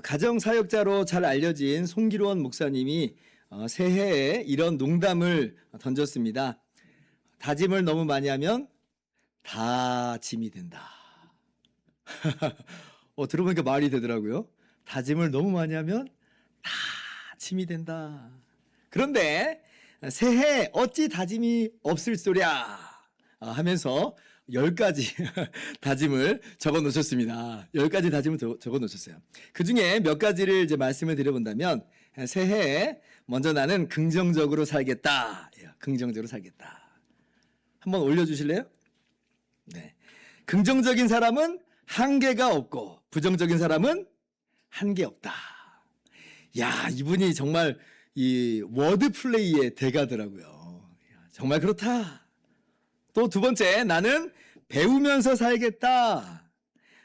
가정사역자로 잘 알려진 송기로원 목사님이 새해에 이런 농담을 던졌습니다. 다짐을 너무 많이 하면 다 짐이 된다. 들어보니까 말이 되더라고요. 다짐을 너무 많이 하면 다 짐이 된다. 그런데 새해 어찌 다짐이 없을 소랴 하면서 10가지 다짐을 적어 놓으셨습니다. 10가지 다짐을 적어 놓으셨어요. 그 중에 몇 가지를 이제 말씀을 드려본다면, 새해에 먼저 나는 긍정적으로 살겠다. 긍정적으로 살겠다. 한번 올려주실래요? 네. 긍정적인 사람은 한계가 없고, 부정적인 사람은 한계 없다. 야, 이분이 정말 이 워드 플레이의 대가더라고요. 정말 그렇다. 또 두 번째, 나는 배우면서 살겠다.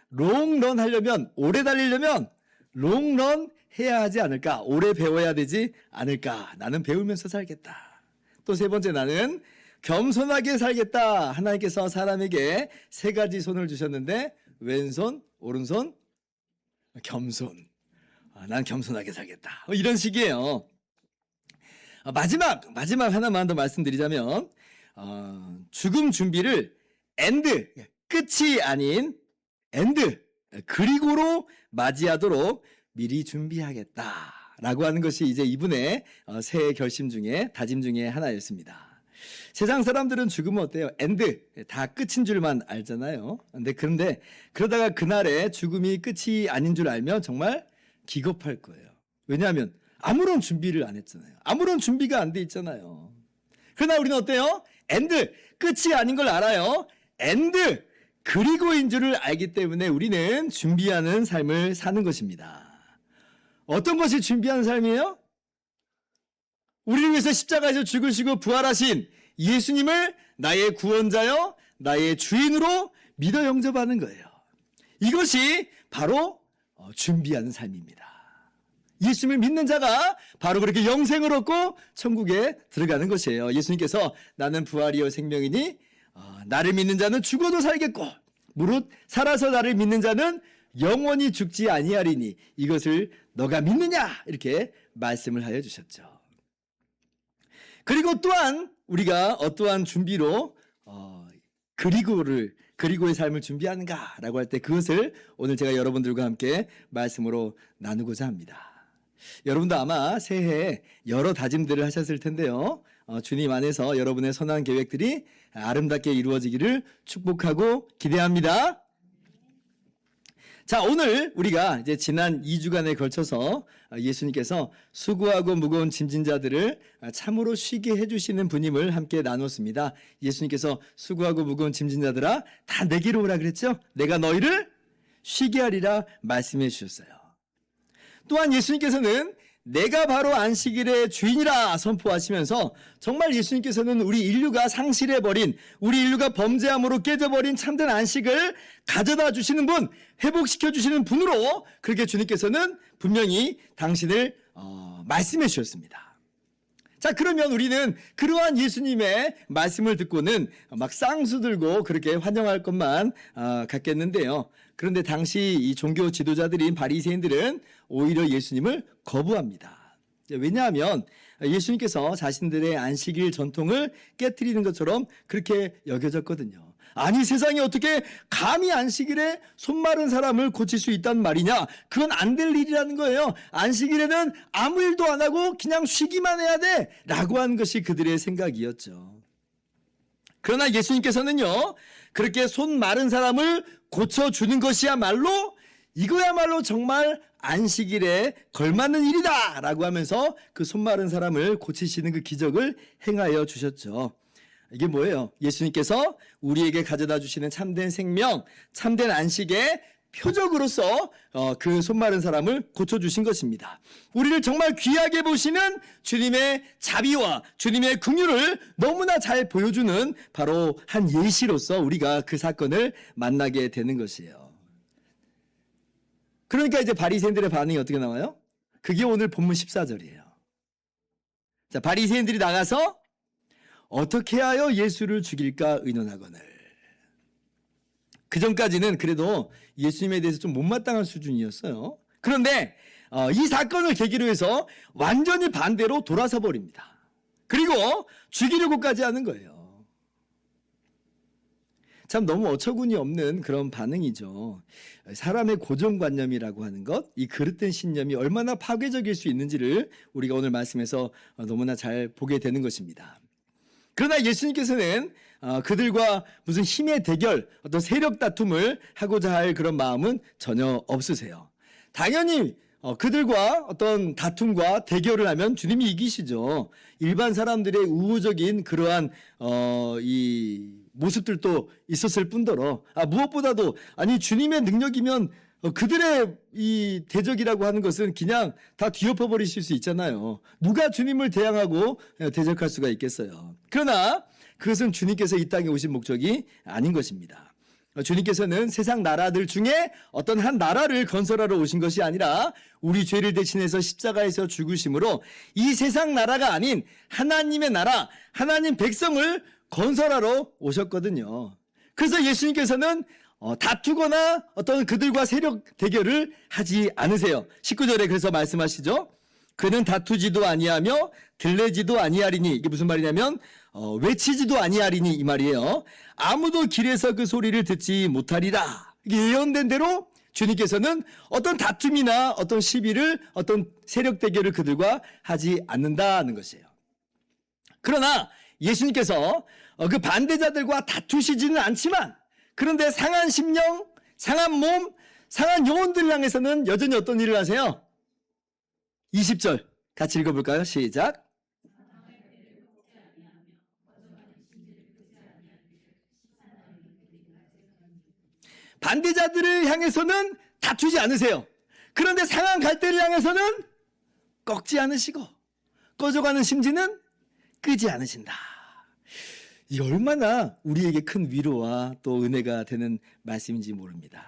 롱런 하려면, 오래 달리려면 롱런 해야 하지 않을까? 오래 배워야 되지 않을까? 나는 배우면서 살겠다. 또 세 번째, 나는 겸손하게 살겠다. 하나님께서 사람에게 3가지 손을 주셨는데, 왼손, 오른손, 겸손. 난 겸손하게 살겠다. 이런 식이에요. 마지막 하나만 더 말씀드리자면, 죽음 준비를 엔드, 끝이 아닌 엔드, 그리고로 맞이하도록 미리 준비하겠다라고 하는 것이 이제 이분의 새해 결심 중에, 다짐 중에 하나였습니다. 세상 사람들은 죽으면 어때요? 엔드, 다 끝인 줄만 알잖아요. 그런데 그러다가 그날에 죽음이 끝이 아닌 줄 알면 정말 기겁할 거예요. 왜냐하면 아무런 준비를 안 했잖아요. 아무런 준비가 안 돼 있잖아요. 그러나 우리는 어때요? 엔드, 끝이 아닌 걸 알아요. 엔드, 그리고인 줄을 알기 때문에 우리는 준비하는 삶을 사는 것입니다. 어떤 것이 준비하는 삶이에요? 우리를 위해서 십자가에서 죽으시고 부활하신 예수님을 나의 구원자여, 나의 주인으로 믿어 영접하는 거예요. 이것이 바로 준비하는 삶입니다. 예수님을 믿는 자가 바로 그렇게 영생을 얻고 천국에 들어가는 것이에요. 예수님께서 나는 부활이요 생명이니 나를 믿는 자는 죽어도 살겠고 무릇 살아서 나를 믿는 자는 영원히 죽지 아니하리니 이것을 너가 믿느냐? 이렇게 말씀을 하여 주셨죠. 그리고 또한 우리가 어떠한 준비로 그리고의 삶을 준비하는가라고 할 때 그것을 오늘 제가 여러분들과 함께 말씀으로 나누고자 합니다. 여러분도 아마 새해에 여러 다짐들을 하셨을 텐데요. 주님 안에서 여러분의 선한 계획들이 아름답게 이루어지기를 축복하고 기대합니다. 자, 오늘 우리가 이제 지난 2주간에 걸쳐서 예수님께서 수고하고 무거운 짐진 자들을 참으로 쉬게 해주시는 분임을 함께 나눴습니다. 예수님께서 수고하고 무거운 짐진 자들아 다 내게로 오라 그랬죠? 내가 너희를 쉬게 하리라 말씀해 주셨어요. 또한 예수님께서는 내가 바로 안식일의 주인이라 선포하시면서 정말 예수님께서는 우리 인류가 상실해버린, 우리 인류가 범죄함으로 깨져버린 참된 안식을 가져다 주시는 분, 회복시켜 주시는 분으로 그렇게 주님께서는 분명히 당신을 말씀해 주셨습니다. 자, 그러면 우리는 그러한 예수님의 말씀을 듣고는 막 쌍수 들고 그렇게 환영할 것만 같겠는데요. 그런데 당시 이 종교 지도자들인 바리새인들은 오히려 예수님을 거부합니다. 왜냐하면 예수님께서 자신들의 안식일 전통을 깨트리는 것처럼 그렇게 여겨졌거든요. 아니, 세상에 어떻게 감히 안식일에 손 마른 사람을 고칠 수 있단 말이냐? 그건 안 될 일이라는 거예요. 안식일에는 아무 일도 안 하고 그냥 쉬기만 해야 돼 라고 하는 것이 그들의 생각이었죠. 그러나 예수님께서는요, 그렇게 손 마른 사람을 고쳐주는 것이야말로 이거야말로 정말 안식일에 걸맞는 일이다 라고 하면서 그 손 마른 사람을 고치시는 그 기적을 행하여 주셨죠. 이게 뭐예요? 예수님께서 우리에게 가져다 주시는 참된 생명, 참된 안식의 표적으로서 그 손 마른 사람을 고쳐주신 것입니다. 우리를 정말 귀하게 보시는 주님의 자비와 주님의 긍휼을 너무나 잘 보여주는 바로 한 예시로서 우리가 그 사건을 만나게 되는 것이에요. 그러니까 이제 바리새인들의 반응이 어떻게 나와요? 그게 오늘 본문 14절이에요. 자, 바리새인들이 나가서 어떻게 하여 예수를 죽일까 의논하거늘. 그 전까지는 그래도 예수님에 대해서 좀 못마땅한 수준이었어요. 그런데 이 사건을 계기로 해서 완전히 반대로 돌아서 버립니다. 그리고 죽이려고까지 하는 거예요. 참 너무 어처구니 없는 그런 반응이죠. 사람의 고정관념이라고 하는 것, 이 그릇된 신념이 얼마나 파괴적일 수 있는지를 우리가 오늘 말씀에서 너무나 잘 보게 되는 것입니다. 그러나 예수님께서는 그들과 무슨 힘의 대결, 어떤 세력 다툼을 하고자 할 그런 마음은 전혀 없으세요. 당연히 그들과 어떤 다툼과 대결을 하면 주님이 이기시죠. 일반 사람들의 우호적인 그러한 이 모습들도 있었을 뿐더러 무엇보다도 아니 주님의 능력이면 그들의 이 대적이라고 하는 것은 그냥 다 뒤엎어 버리실 수 있잖아요. 누가 주님을 대항하고 대적할 수가 있겠어요. 그러나 그것은 주님께서 이 땅에 오신 목적이 아닌 것입니다. 주님께서는 세상 나라들 중에 어떤 한 나라를 건설하러 오신 것이 아니라 우리 죄를 대신해서 십자가에서 죽으심으로 이 세상 나라가 아닌 하나님의 나라, 하나님 백성을 건설하러 오셨거든요. 그래서 예수님께서는 다투거나 어떤 그들과 세력 대결을 하지 않으세요. 19절에 그래서 말씀하시죠. 그는 다투지도 아니하며 들레지도 아니하리니, 이게 무슨 말이냐면 외치지도 아니하리니 이 말이에요. 아무도 길에서 그 소리를 듣지 못하리라. 이게 예언된 대로 주님께서는 어떤 다툼이나 어떤 시비를, 어떤 세력 대결을 그들과 하지 않는다는 것이에요. 그러나 예수님께서 그 반대자들과 다투시지는 않지만, 그런데 상한 심령, 상한 몸, 상한 영혼들을 향해서는 여전히 어떤 일을 하세요? 20절 같이 읽어볼까요? 시작. 반대자들을 향해서는 다투지 않으세요. 그런데 상한 갈대를 향해서는 꺾지 않으시고 꺼져가는 심지는 끄지 않으신다. 이 얼마나 우리에게 큰 위로와 또 은혜가 되는 말씀인지 모릅니다.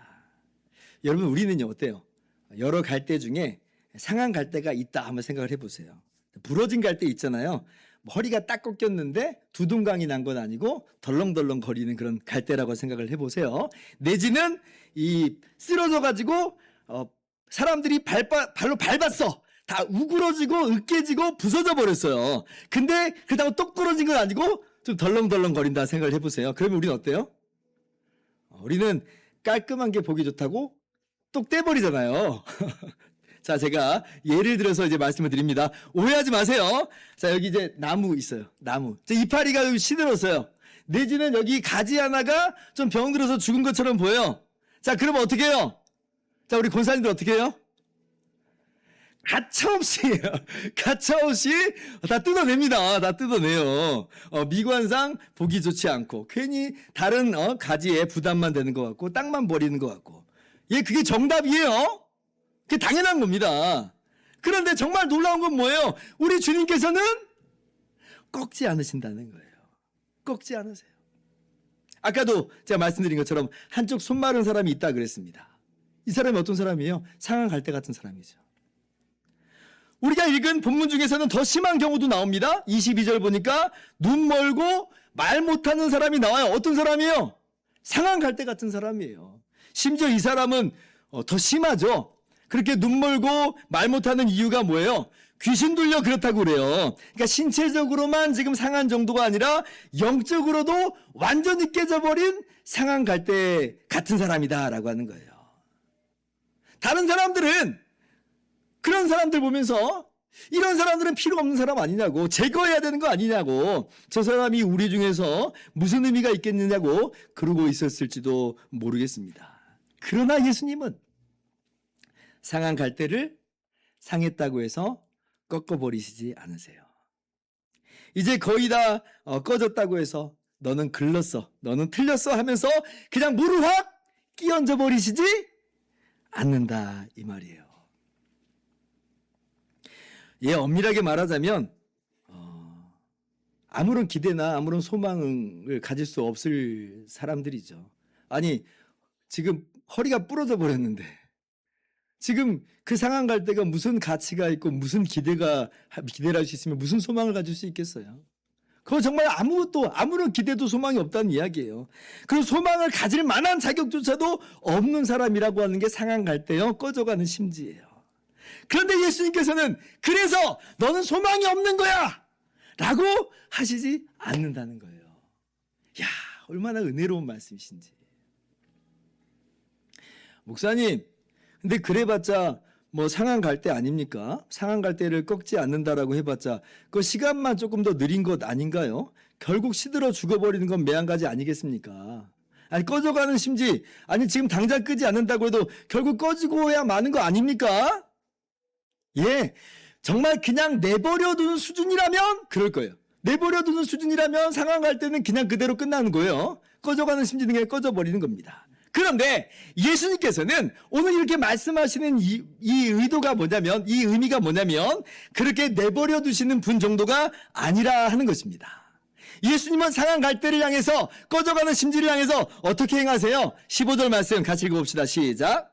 여러분, 우리는요 어때요? 여러 갈대 중에 상한 갈대가 있다 한번 생각을 해보세요. 부러진 갈대 있잖아요. 허리가 딱 꺾였는데 두둥강이 난 건 아니고 덜렁덜렁 거리는 그런 갈대라고 생각을 해보세요. 내지는 이 쓰러져 가지고 사람들이 발로 밟았어. 다 우그러지고 으깨지고 부서져 버렸어요. 근데 그렇다고 똑 부러진 건 아니고 좀 덜렁덜렁 거린다 생각을 해보세요. 그러면 우리는 어때요? 우리는 깔끔한 게 보기 좋다고 똑 떼버리잖아요. 자, 제가 예를 들어서 이제 말씀을 드립니다. 오해하지 마세요. 자, 여기 이제 나무 있어요. 나무. 이파리가 여기 시들었어요. 내지는 여기 가지 하나가 좀 병들어서 죽은 것처럼 보여요. 자, 그러면 어떻게 해요? 자, 우리 권사님들 어떻게 해요? 가차없이 다 뜯어냅니다. 다 뜯어내요. 미관상 보기 좋지 않고 괜히 다른 가지에 부담만 되는 것 같고 땅만 버리는 것 같고. 예, 그게 정답이에요. 그게 당연한 겁니다. 그런데 정말 놀라운 건 뭐예요? 우리 주님께서는 꺾지 않으신다는 거예요. 꺾지 않으세요. 아까도 제가 말씀드린 것처럼 한쪽 손 마른 사람이 있다 그랬습니다. 이 사람이 어떤 사람이에요? 상한 갈대 같은 사람이죠. 우리가 읽은 본문 중에서는 더 심한 경우도 나옵니다. 22절 보니까 눈 멀고 말 못하는 사람이 나와요. 어떤 사람이에요? 상한 갈대 같은 사람이에요. 심지어 이 사람은 더 심하죠. 그렇게 눈 멀고 말 못하는 이유가 뭐예요? 귀신 들려 그렇다고 그래요. 그러니까 신체적으로만 지금 상한 정도가 아니라 영적으로도 완전히 깨져버린 상한 갈대 같은 사람이다라고 하는 거예요. 다른 사람들은 그런 사람들 보면서 이런 사람들은 필요 없는 사람 아니냐고, 제거해야 되는 거 아니냐고, 저 사람이 우리 중에서 무슨 의미가 있겠느냐고 그러고 있었을지도 모르겠습니다. 그러나 예수님은 상한 갈대를 상했다고 해서 꺾어버리시지 않으세요. 이제 거의 다 꺼졌다고 해서 너는 글렀어, 너는 틀렸어 하면서 그냥 물을 확 끼얹어 버리시지 않는다 이 말이에요. 예, 엄밀하게 말하자면 아무런 기대나 아무런 소망을 가질 수 없을 사람들이죠. 아니, 지금 허리가 부러져 버렸는데 지금 그 상한 갈대가 무슨 가치가 있고 무슨 기대를 할 수 있으면 무슨 소망을 가질 수 있겠어요? 그건 정말 아무런 기대도 소망이 없다는 이야기예요. 그 소망을 가질 만한 자격조차도 없는 사람이라고 하는 게 상한 갈대요, 꺼져가는 심지예요. 그런데 예수님께서는 그래서 너는 소망이 없는 거야! 라고 하시지 않는다는 거예요. 야, 얼마나 은혜로운 말씀이신지. 목사님, 근데 그래봤자 뭐 상한 갈대 아닙니까? 상한 갈대를 꺾지 않는다라고 해봤자 그 시간만 조금 더 느린 것 아닌가요? 결국 시들어 죽어버리는 건 매한가지 아니겠습니까? 아니, 꺼져가는 심지, 아니 지금 당장 끄지 않는다고 해도 결국 꺼지고야 마는 거 아닙니까? 예, 정말 그냥 내버려두는 수준이라면 그럴 거예요. 내버려두는 수준이라면 상한 갈대는 그냥 그대로 끝나는 거예요. 꺼져가는 심지는 그냥 꺼져버리는 겁니다. 그런데 예수님께서는 오늘 이렇게 말씀하시는 이 의도가 뭐냐면, 이 의미가 뭐냐면 그렇게 내버려 두시는 분 정도가 아니라 하는 것입니다. 예수님은 상한 갈대를 향해서, 꺼져가는 심지를 향해서 어떻게 행하세요? 15절 말씀 같이 읽어봅시다. 시작.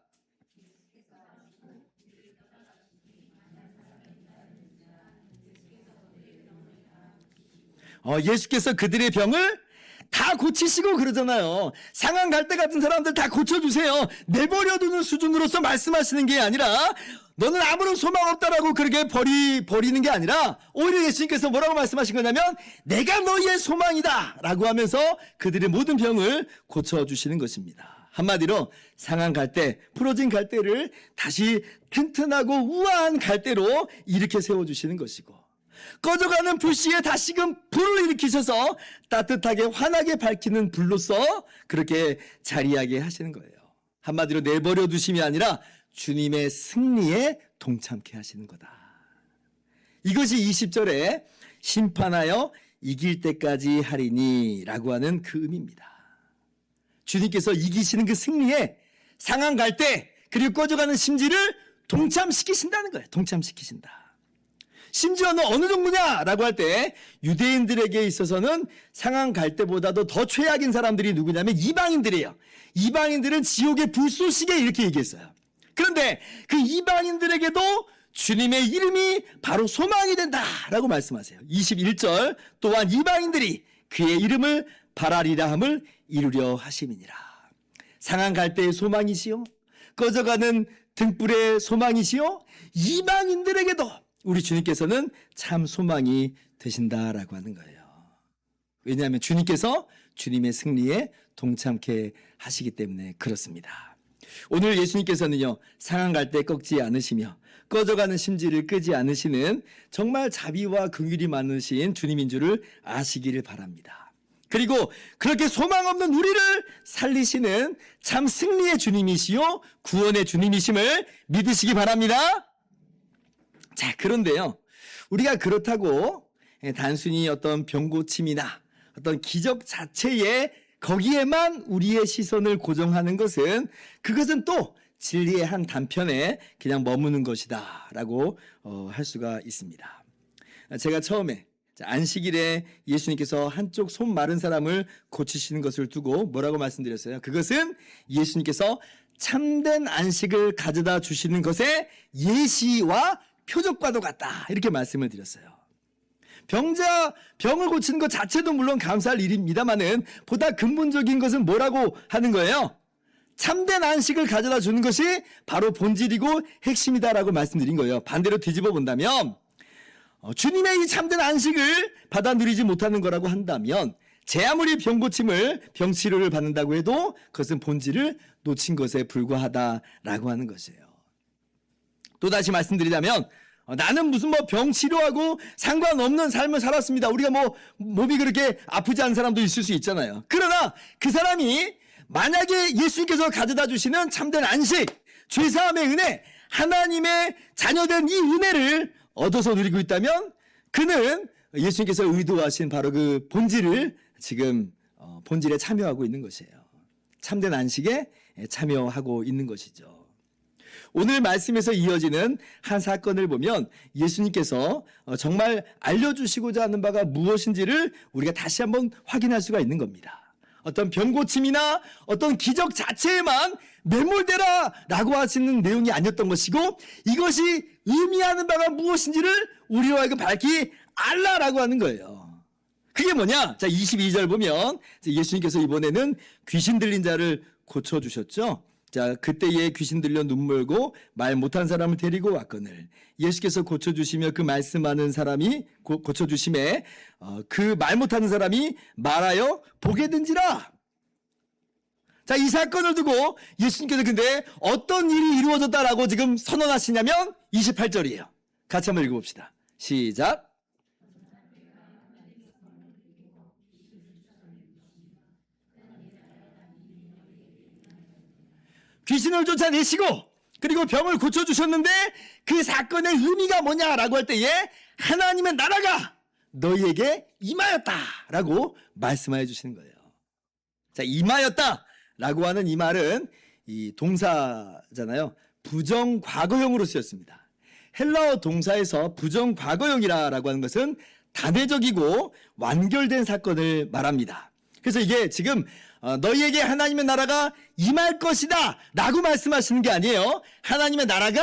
예수께서 그들의 병을 다 고치시고 그러잖아요. 상한 갈대 같은 사람들 다 고쳐주세요. 내버려두는 수준으로서 말씀하시는 게 아니라, 너는 아무런 소망 없다라고 그렇게 버리는 게 아니라, 오히려 예수님께서 뭐라고 말씀하신 거냐면 내가 너희의 소망이다 라고 하면서 그들의 모든 병을 고쳐주시는 것입니다. 한마디로 상한 갈대, 부러진 갈대를 다시 튼튼하고 우아한 갈대로 일으켜 세워주시는 것이고, 꺼져가는 불씨에 다시금 불을 일으키셔서 따뜻하게 환하게 밝히는 불로서 그렇게 자리하게 하시는 거예요. 한마디로 내버려 두심이 아니라 주님의 승리에 동참케 하시는 거다. 이것이 20절에 심판하여 이길 때까지 하리니 라고 하는 그 의미입니다. 주님께서 이기시는 그 승리에 상한 갈대, 그리고 꺼져가는 심지를 동참시키신다는 거예요. 동참시키신다. 심지어는 어느 정도냐라고 할 때 유대인들에게 있어서는 상한 갈대보다도 더 최악인 사람들이 누구냐면 이방인들이에요. 이방인들은 지옥의 불쏘시개 이렇게 얘기했어요. 그런데 그 이방인들에게도 주님의 이름이 바로 소망이 된다라고 말씀하세요. 21절 또한 이방인들이 그의 이름을 바라리라 함을 이루려 하심이니라. 상한 갈대의 소망이시요, 꺼져가는 등불의 소망이시요, 이방인들에게도 우리 주님께서는 참 소망이 되신다라고 하는 거예요. 왜냐하면 주님께서 주님의 승리에 동참케 하시기 때문에 그렇습니다. 오늘 예수님께서는요, 상한 갈대 꺾지 않으시며 꺼져가는 심지를 끄지 않으시는 정말 자비와 긍휼이 많으신 주님인 줄을 아시기를 바랍니다. 그리고 그렇게 소망 없는 우리를 살리시는 참 승리의 주님이시요 구원의 주님이심을 믿으시기 바랍니다. 자, 그런데요, 우리가 그렇다고 단순히 어떤 병고침이나 어떤 기적 자체에 거기에만 우리의 시선을 고정하는 것은, 그것은 또 진리의 한 단편에 그냥 머무는 것이다 라고 할 수가 있습니다. 제가 처음에 안식일에 예수님께서 한쪽 손 마른 사람을 고치시는 것을 두고 뭐라고 말씀드렸어요? 그것은 예수님께서 참된 안식을 가져다 주시는 것의 예시와 표적과도 같다 이렇게 말씀을 드렸어요. 병을 고치는 것 자체도 물론 감사할 일입니다만은 보다 근본적인 것은 뭐라고 하는 거예요? 참된 안식을 가져다 주는 것이 바로 본질이고 핵심이다라고 말씀드린 거예요. 반대로 뒤집어 본다면 주님의 이 참된 안식을 받아 누리지 못하는 거라고 한다면, 제 아무리 병치료를 받는다고 해도 그것은 본질을 놓친 것에 불과하다라고 하는 것이에요. 또다시 말씀드리자면, 나는 무슨 병 치료하고 상관없는 삶을 살았습니다. 우리가 몸이 그렇게 아프지 않은 사람도 있을 수 있잖아요. 그러나 그 사람이 만약에 예수님께서 가져다 주시는 참된 안식, 죄사함의 은혜, 하나님의 자녀된 이 은혜를 얻어서 누리고 있다면, 그는 예수님께서 의도하신 바로 그 본질을 지금 본질에 참여하고 있는 것이에요. 참된 안식에 참여하고 있는 것이죠. 오늘 말씀에서 이어지는 한 사건을 보면 예수님께서 정말 알려주시고자 하는 바가 무엇인지를 우리가 다시 한번 확인할 수가 있는 겁니다. 어떤 병고침이나 어떤 기적 자체에만 매몰되라 라고 하시는 내용이 아니었던 것이고, 이것이 의미하는 바가 무엇인지를 우리로 하여금 밝히 알라라고 하는 거예요. 그게 뭐냐? 자, 22절 보면 예수님께서 이번에는 귀신 들린 자를 고쳐주셨죠. 자, 그때에 귀신 들려 눈물고 말 못한 사람을 데리고 왔거늘 예수께서 고쳐주시며 그 말씀하는 사람이 고쳐주심에 그 말 못하는 사람이 말하여 보게 된지라. 자, 이 사건을 두고 예수님께서 근데 어떤 일이 이루어졌다라고 지금 선언하시냐면 28절이에요. 같이 한번 읽어봅시다. 시작. 귀신을 쫓아내시고 그리고 병을 고쳐주셨는데 그 사건의 의미가 뭐냐라고 할 때에 하나님의 나라가 너희에게 임하였다라고 말씀해 주시는 거예요. 자, 임하였다라고 하는 이 말은 이 동사잖아요. 부정과거형으로 쓰였습니다. 헬라어 동사에서 부정과거형이라고 하는 것은 단회적이고 완결된 사건을 말합니다. 그래서 이게 지금 너희에게 하나님의 나라가 임할 것이다 라고 말씀하시는 게 아니에요. 하나님의 나라가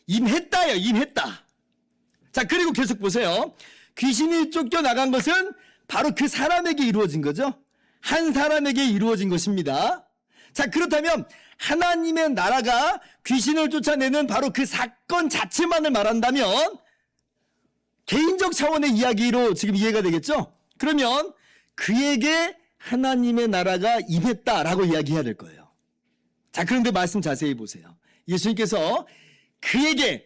임했다예요. 임했다. 자, 그리고 계속 보세요. 귀신이 쫓겨나간 것은 바로 그 사람에게 이루어진 거죠. 한 사람에게 이루어진 것입니다. 자, 그렇다면 하나님의 나라가 귀신을 쫓아내는 바로 그 사건 자체만을 말한다면 개인적 차원의 이야기로 지금 이해가 되겠죠? 그러면 그에게 하나님의 나라가 임했다라고 이야기해야 될 거예요. 자, 그런데 말씀 자세히 보세요. 예수님께서 그에게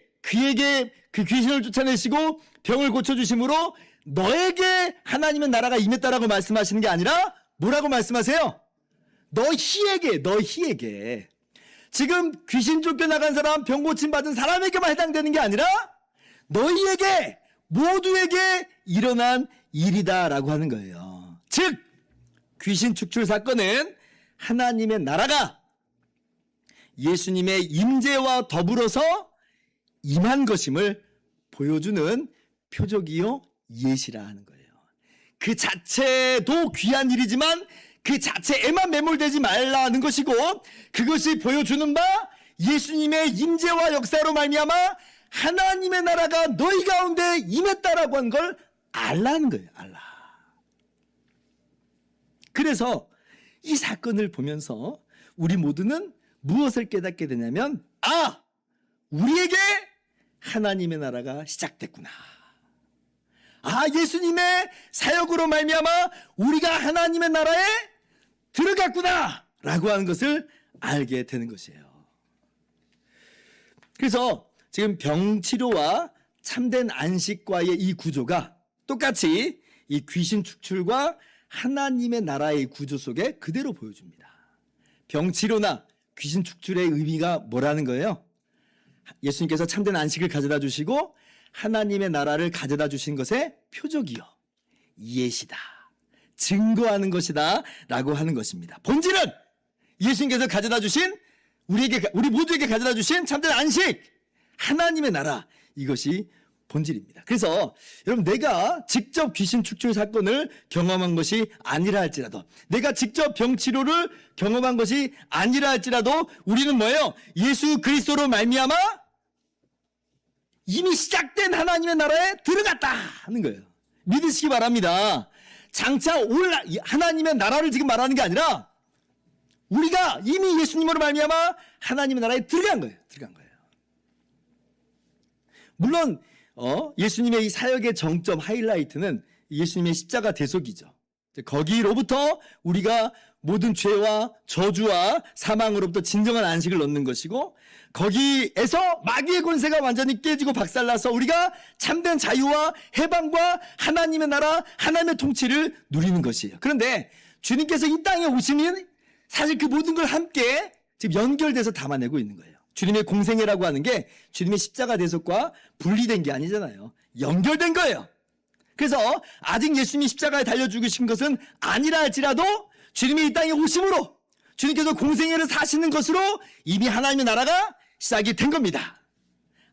그 귀신을 쫓아내시고 병을 고쳐주심으로 너에게 하나님의 나라가 임했다라고 말씀하시는 게 아니라 뭐라고 말씀하세요? 너희에게. 지금 귀신 쫓겨나간 사람, 병 고침 받은 사람에게만 해당되는 게 아니라 너희에게, 모두에게 일어난 일이다라고 하는 거예요. 즉, 귀신 축출 사건은 하나님의 나라가 예수님의 임재와 더불어서 임한 것임을 보여주는 표적이요 예시라 하는 거예요. 그 자체도 귀한 일이지만 그 자체에만 매몰되지 말라는 것이고 그것이 보여주는 바 예수님의 임재와 역사로 말미암아 하나님의 나라가 너희 가운데 임했다라고 하는 걸 알라는 거예요. 알라. 그래서 이 사건을 보면서 우리 모두는 무엇을 깨닫게 되냐면 우리에게 하나님의 나라가 시작됐구나. 예수님의 사역으로 말미암아 우리가 하나님의 나라에 들어갔구나 라고 하는 것을 알게 되는 것이에요. 그래서 지금 병치료와 참된 안식과의 이 구조가 똑같이 이 귀신 축출과 하나님의 나라의 구조 속에 그대로 보여줍니다. 병치료나 귀신 축출의 의미가 뭐라는 거예요? 예수님께서 참된 안식을 가져다 주시고 하나님의 나라를 가져다 주신 것의 표적이요 예시다, 증거하는 것이다 라고 하는 것입니다. 본질은 예수님께서 가져다 주신 우리 모두에게 가져다 주신 참된 안식, 하나님의 나라, 이것이 본질입니다. 그래서 여러분, 내가 직접 귀신 축출 사건을 경험한 것이 아니라 할지라도, 내가 직접 병치료를 경험한 것이 아니라 할지라도 우리는 뭐예요? 예수 그리스도로 말미암아 이미 시작된 하나님의 나라에 들어갔다 하는 거예요. 믿으시기 바랍니다. 장차 올 하나님의 나라를 지금 말하는 게 아니라 우리가 이미 예수님으로 말미암아 하나님의 나라에 들어간 거예요. 물론 예수님의 이 사역의 정점, 하이라이트는 예수님의 십자가 대속이죠. 거기로부터 우리가 모든 죄와 저주와 사망으로부터 진정한 안식을 얻는 것이고, 거기에서 마귀의 권세가 완전히 깨지고 박살나서 우리가 참된 자유와 해방과 하나님의 나라, 하나님의 통치를 누리는 것이에요. 그런데 주님께서 이 땅에 오시면 사실 그 모든 걸 함께 지금 연결돼서 담아내고 있는 거예요. 주님의 공생애라고 하는 게 주님의 십자가 대속과 분리된 게 아니잖아요. 연결된 거예요. 그래서 아직 예수님이 십자가에 달려 죽으신 것은 아니라 할지라도 주님이 이 땅에 오심으로 주님께서 공생애를 사시는 것으로 이미 하나님의 나라가 시작이 된 겁니다.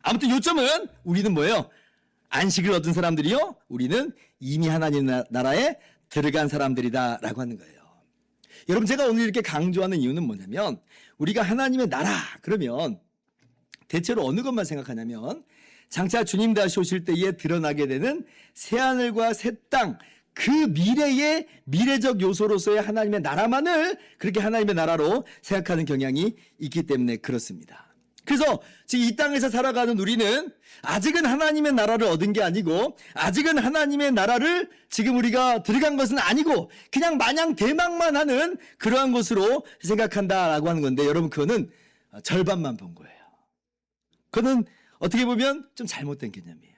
아무튼 요점은 우리는 뭐예요? 안식을 얻은 사람들이요, 우리는 이미 하나님 나라에 들어간 사람들이다 라고 하는 거예요. 여러분, 제가 오늘 이렇게 강조하는 이유는 뭐냐면, 우리가 하나님의 나라 그러면 대체로 어느 것만 생각하냐면 장차 주님 다시 오실 때에 드러나게 되는 새하늘과 새 땅, 그 미래의 미래적 요소로서의 하나님의 나라만을 그렇게 하나님의 나라로 생각하는 경향이 있기 때문에 그렇습니다. 그래서 지금 이 땅에서 살아가는 우리는 아직은 하나님의 나라를 얻은 게 아니고 아직은 하나님의 나라를 지금 우리가 들어간 것은 아니고 그냥 마냥 대망만 하는 그러한 것으로 생각한다라고 하는 건데 여러분 그거는 절반만 본 거예요. 그거는 어떻게 보면 좀 잘못된 개념이에요.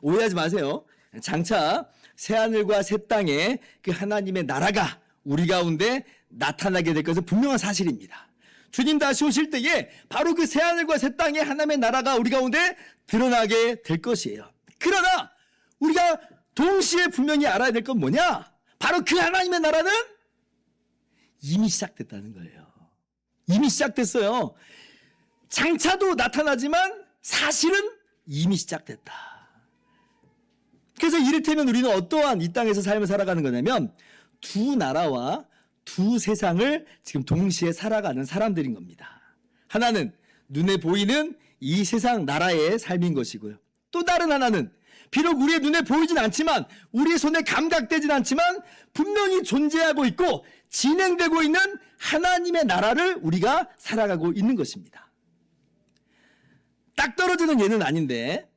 오해하지 마세요. 장차 새하늘과 새 땅에 그 하나님의 나라가 우리 가운데 나타나게 될 것은 분명한 사실입니다. 주님 다시 오실 때에 바로 그 새하늘과 새 땅에 하나님의 나라가 우리 가운데 드러나게 될 것이에요. 그러나 우리가 동시에 분명히 알아야 될 건 뭐냐? 바로 그 하나님의 나라는 이미 시작됐다는 거예요. 이미 시작됐어요. 장차도 나타나지만 사실은 이미 시작됐다. 그래서 이를테면 우리는 어떠한 이 땅에서 삶을 살아가는 거냐면 두 나라와 두 세상을 지금 동시에 살아가는 사람들인 겁니다. 하나는 눈에 보이는 이 세상 나라의 삶인 것이고요. 또 다른 하나는 비록 우리의 눈에 보이진 않지만 우리의 손에 감각되진 않지만 분명히 존재하고 있고 진행되고 있는 하나님의 나라를 우리가 살아가고 있는 것입니다. 딱 떨어지는 예는 아닌데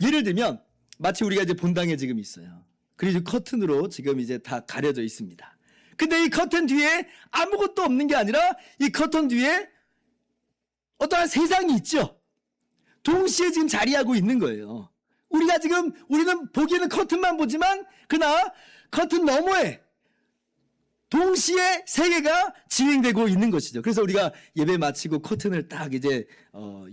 예를 들면 마치 우리가 이제 본당에 지금 있어요. 그리고 커튼으로 지금 이제 다 가려져 있습니다. 근데 이 커튼 뒤에 아무것도 없는 게 아니라 이 커튼 뒤에 어떠한 세상이 있죠. 동시에 지금 자리하고 있는 거예요. 우리는 보기에는 커튼만 보지만 그러나 커튼 너머에 동시에 세계가 진행되고 있는 것이죠. 그래서 우리가 예배 마치고 커튼을 딱 이제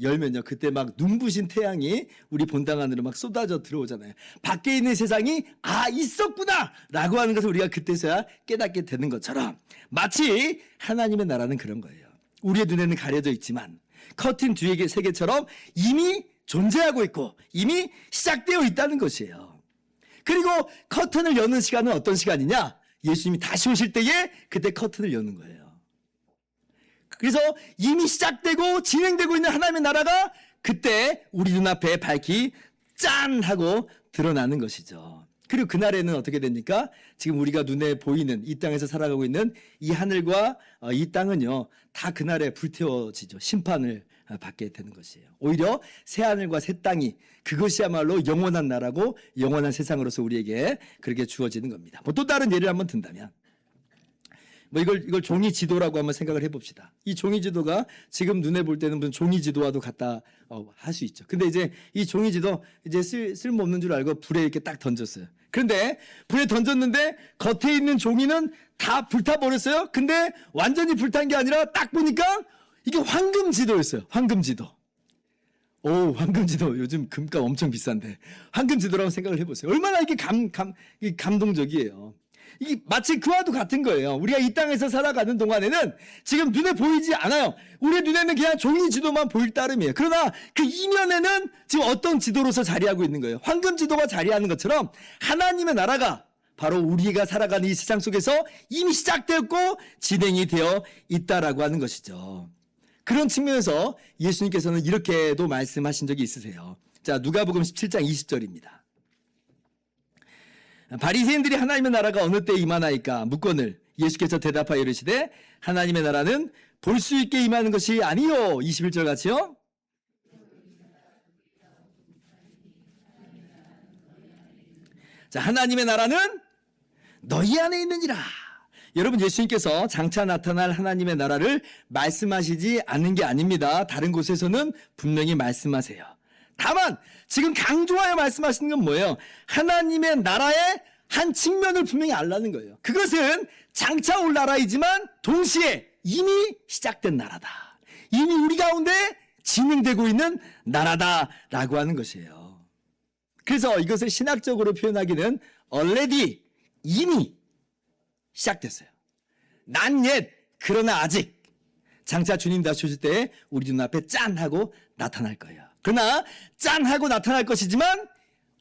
열면요. 그때 막 눈부신 태양이 우리 본당 안으로 막 쏟아져 들어오잖아요. 밖에 있는 세상이 있었구나 라고 하는 것을 우리가 그때서야 깨닫게 되는 것처럼 마치 하나님의 나라는 그런 거예요. 우리의 눈에는 가려져 있지만 커튼 뒤의 세계처럼 이미 존재하고 있고 이미 시작되어 있다는 것이에요. 그리고 커튼을 여는 시간은 어떤 시간이냐? 예수님이 다시 오실 때에 그때 커튼을 여는 거예요. 그래서 이미 시작되고 진행되고 있는 하나님의 나라가 그때 우리 눈앞에 밝히 짠 하고 드러나는 것이죠. 그리고 그날에는 어떻게 됩니까? 지금 우리가 눈에 보이는 이 땅에서 살아가고 있는 이 하늘과 이 땅은요 다 그날에 불태워지죠. 심판을 받게 되는 것이에요. 오히려 새 하늘과 새 땅이 그것이야말로 영원한 나라고 영원한 세상으로서 우리에게 그렇게 주어지는 겁니다. 뭐 또 다른 예를 한번 든다면 뭐 이걸 종이 지도라고 한번 생각을 해봅시다. 이 종이 지도가 지금 눈에 볼 때는 무슨 종이 지도와도 같다 할 수 있죠. 근데 이제 이 종이 지도 이제 쓸모없는 줄 알고 불에 이렇게 딱 던졌어요. 그런데 불에 던졌는데 겉에 있는 종이는 다 불타버렸어요. 근데 완전히 불탄 게 아니라 딱 보니까 이게 황금지도였어요. 황금지도. 황금지도 요즘 금값 엄청 비싼데 황금지도라고 생각을 해보세요. 얼마나 이게 감동적이에요. 이게 마치 그와도 같은 거예요. 우리가 이 땅에서 살아가는 동안에는 지금 눈에 보이지 않아요. 우리 눈에는 그냥 종이 지도만 보일 따름이에요. 그러나 그 이면에는 지금 어떤 지도로서 자리하고 있는 거예요. 황금지도가 자리하는 것처럼 하나님의 나라가 바로 우리가 살아가는 이 세상 속에서 이미 시작되었고 진행이 되어 있다라고 하는 것이죠. 그런 측면에서 예수님께서는 이렇게도 말씀하신 적이 있으세요. 자, 누가복음 17장 20절입니다. 바리새인들이 하나님의 나라가 어느 때에 임하나이까 묻거늘 예수께서 대답하여 이르시되 하나님의 나라는 볼 수 있게 임하는 것이 아니요. 21절 같이요. 자, 하나님의 나라는 너희 안에 있느니라. 여러분, 예수님께서 장차 나타날 하나님의 나라를 말씀하시지 않는 게 아닙니다. 다른 곳에서는 분명히 말씀하세요. 다만 지금 강조하여 말씀하시는 건 뭐예요? 하나님의 나라의 한 측면을 분명히 알라는 거예요. 그것은 장차 올 나라이지만 동시에 이미 시작된 나라다. 이미 우리 가운데 진행되고 있는 나라다라고 하는 것이에요. 그래서 이것을 신학적으로 표현하기는 already, 이미 시작됐어요. Not yet, 그러나 아직. 장차 주님 다시 오실 때 우리 눈앞에 짠 하고 나타날 거예요. 그러나 짠 하고 나타날 것이지만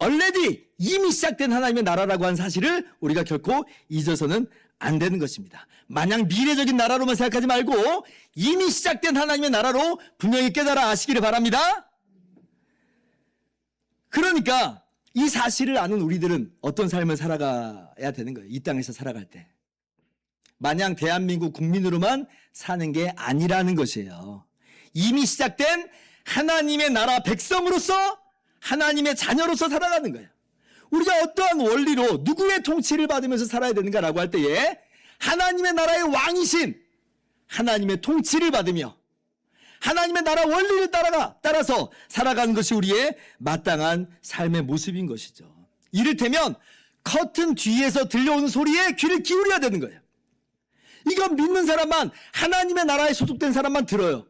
already, 이미 시작된 하나님의 나라라고 하는 사실을 우리가 결코 잊어서는 안 되는 것입니다. 마냥 미래적인 나라로만 생각하지 말고 이미 시작된 하나님의 나라로 분명히 깨달아 아시기를 바랍니다. 그러니까 이 사실을 아는 우리들은 어떤 삶을 살아가야 되는 거예요. 이 땅에서 살아갈 때. 마냥 대한민국 국민으로만 사는 게 아니라는 것이에요. 이미 시작된 하나님의 나라 백성으로서 하나님의 자녀로서 살아가는 거예요. 우리가 어떠한 원리로 누구의 통치를 받으면서 살아야 되는가라고 할 때에 하나님의 나라의 왕이신 하나님의 통치를 받으며 하나님의 나라 원리를 따라서 살아가는 것이 우리의 마땅한 삶의 모습인 것이죠. 이를테면 커튼 뒤에서 들려오는 소리에 귀를 기울여야 되는 거예요. 이건 믿는 사람만, 하나님의 나라에 소속된 사람만 들어요.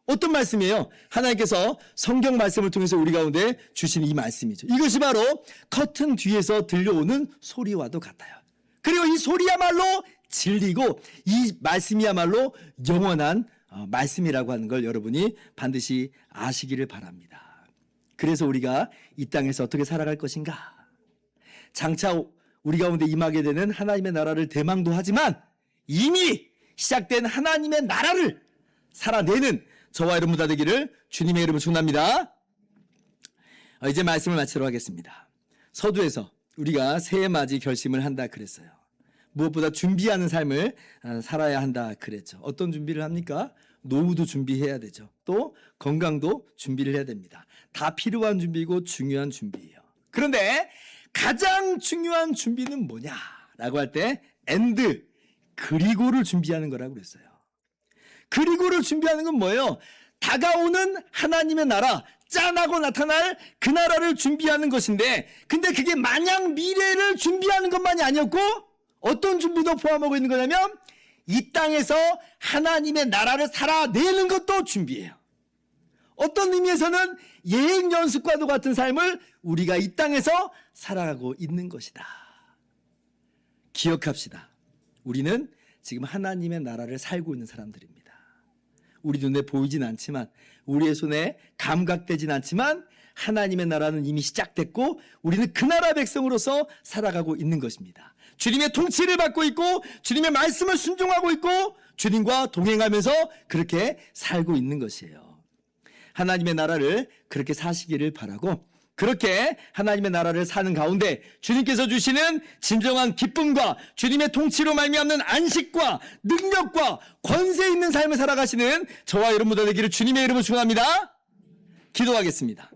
어떤 말씀이에요? 하나님께서 성경 말씀을 통해서 우리 가운데 주신 이 말씀이죠. 이것이 바로 커튼 뒤에서 들려오는 소리와도 같아요. 그리고 이 소리야말로 진리고 이 말씀이야말로 영원한 말씀이라고 하는 걸 여러분이 반드시 아시기를 바랍니다. 그래서 우리가 이 땅에서 어떻게 살아갈 것인가? 장차 우리 가운데 임하게 되는 하나님의 나라를 대망도 하지만 이미 시작된 하나님의 나라를 살아내는 저와 여러분 다 되기를 주님의 이름으로 축원합니다. 이제 말씀을 마치도록 하겠습니다. 서두에서 우리가 새해 맞이 결심을 한다 그랬어요. 무엇보다 준비하는 삶을 살아야 한다 그랬죠. 어떤 준비를 합니까? 노후도 준비해야 되죠. 또 건강도 준비를 해야 됩니다. 다 필요한 준비고 중요한 준비예요. 그런데 가장 중요한 준비는 뭐냐라고 할 때 그리고를 준비하는 거라고 그랬어요. 그리고를 준비하는 건 뭐예요? 다가오는 하나님의 나라, 짠하고 나타날 그 나라를 준비하는 것인데, 근데 그게 마냥 미래를 준비하는 것만이 아니었고 어떤 준비도 포함하고 있는 거냐면 이 땅에서 하나님의 나라를 살아내는 것도 준비해요. 어떤 의미에서는 예행 연습과도 같은 삶을 우리가 이 땅에서 살아가고 있는 것이다. 기억합시다. 우리는 지금 하나님의 나라를 살고 있는 사람들입니다. 우리 눈에 보이진 않지만, 우리의 손에 감각되진 않지만 하나님의 나라는 이미 시작됐고 우리는 그 나라 백성으로서 살아가고 있는 것입니다. 주님의 통치를 받고 있고 주님의 말씀을 순종하고 있고 주님과 동행하면서 그렇게 살고 있는 것이에요. 하나님의 나라를 그렇게 사시기를 바라고, 그렇게 하나님의 나라를 사는 가운데 주님께서 주시는 진정한 기쁨과 주님의 통치로 말미암는 안식과 능력과 권세 있는 삶을 살아가시는 저와 여러분 모두 되기를 주님의 이름으로 축원합니다. 기도하겠습니다.